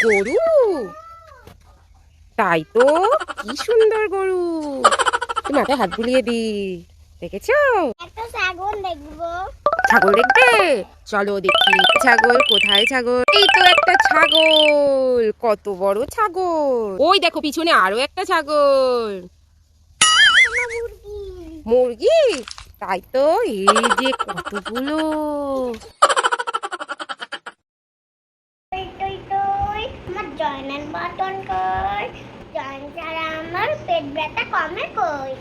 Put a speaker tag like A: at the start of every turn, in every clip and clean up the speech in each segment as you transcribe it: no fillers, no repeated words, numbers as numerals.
A: গরু? তাই তো, কি সুন্দর গরু। তুই মাথায় হাত বুলিয়ে দি। দেখেছো?
B: একটা ছাগল দেখবো।
A: ছাগল দেখবে? চলো দেখি। ছাগল কোথায়? ছাগল এই তো একটা ছাগল। কত বড় ছাগল! ওই দেখো পিছনে আরো একটা ছাগল। মুরগি? তাই তো, এই যে কতগুলো।
B: আমার জয়েন বাটন কই? জয়েন ছাড়া আমার পেট ব্যথা কমে কই?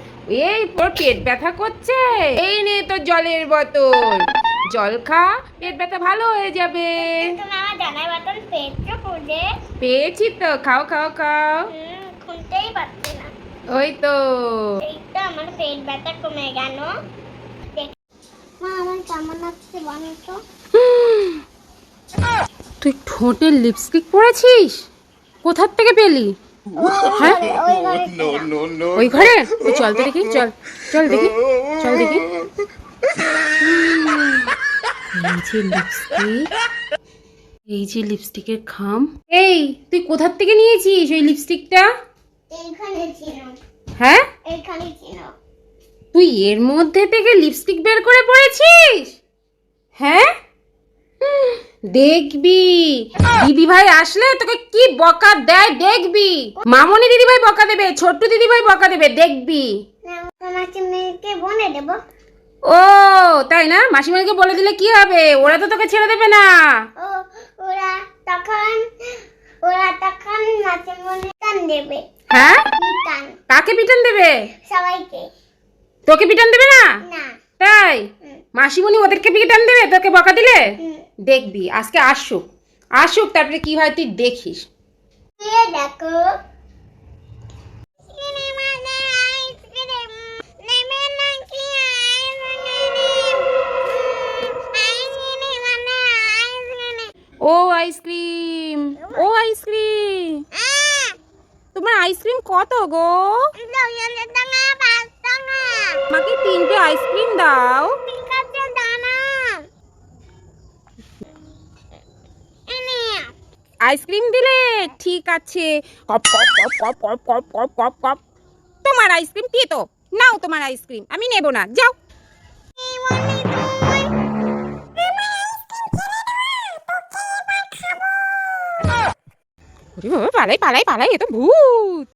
A: এই তোর পেট ব্যথা করছে? এই নে তোর জলের বোতল। জল খা, পেট ব্যথা ভালো হয়ে যাবে।
B: তুমি আমার জয়েন বাটন পেয়েছো খুঁজে?
A: পেয়েছি তো, খাও খাও খাও।
B: খুঁজতেই পারছি না।
A: ওই তো।
B: এই তো আমার পেট ব্যথা কমে গেল। মা আমার কেমন লাগছে বলো তো?
A: তুই ঠোঁটে লিপস্টিক পরেছিস? কোথার থেকে পেলি? হ্যাঁ,
B: ওই ঘরে
A: ওই ঘরে? ওই চল তো দেখি, চল চল দেখি, চল দেখি। এই যে লিপস্টিক, এই যে লিপস্টিকের খাম। এই তুই কোথার থেকে নিয়েছিস ওই লিপস্টিকটা?
B: এইখানে ছিল।
A: হ্যাঁ,
B: এইখানে ছিল।
A: তুই এর মধ্যে থেকে লিপস্টিক বের করে পড়েছিস? হ্যাঁ, দেখবি দিদি ভাই আসলে তোকে কি বকা দেয় দেখবি। মামনি দিদি ভাই বকা দেবে, ছোট্ট দিদি ভাই বকা দেবে, দেখবি।
B: তোমাকে মেয়েকে বলে দেবো।
A: ও তাই না? মাসিমাকে বলে দিলে কি হবে? ওরা তো তোকে ছেড়ে দেবে না।
B: ও ওরা তখন নাচে মনে টান দেবে।
A: হ্যাঁ,
B: টান
A: কাকে পিটান দেবে?
B: সবাইকে।
A: তোকে পিটান দেবে না?
B: না।
A: তাই মাসিমণি ওদেরকে পিটান দেবে তোকে বকা দিলে? দেখবি আজকে আসুক, আসুক তারপরে কি হয় তুই দেখিস।
B: দেখো
A: ও আইসক্রিম, ও আইসক্রিম, তোমার আইসক্রিম কত গো? আমাকে 3টে আইসক্রিম দাও। আইসক্রিম দিলে ঠিক আছে। কপ কপ কপ কপ কপ কপ কপ কপ কপ। তোমার আইসক্রিম দিয়ে তো নাও, তোমার আইসক্রিম আমি নেব না, যাও। ওরে বাবা, পালাই পালাই পালাই, এ তো ভূত।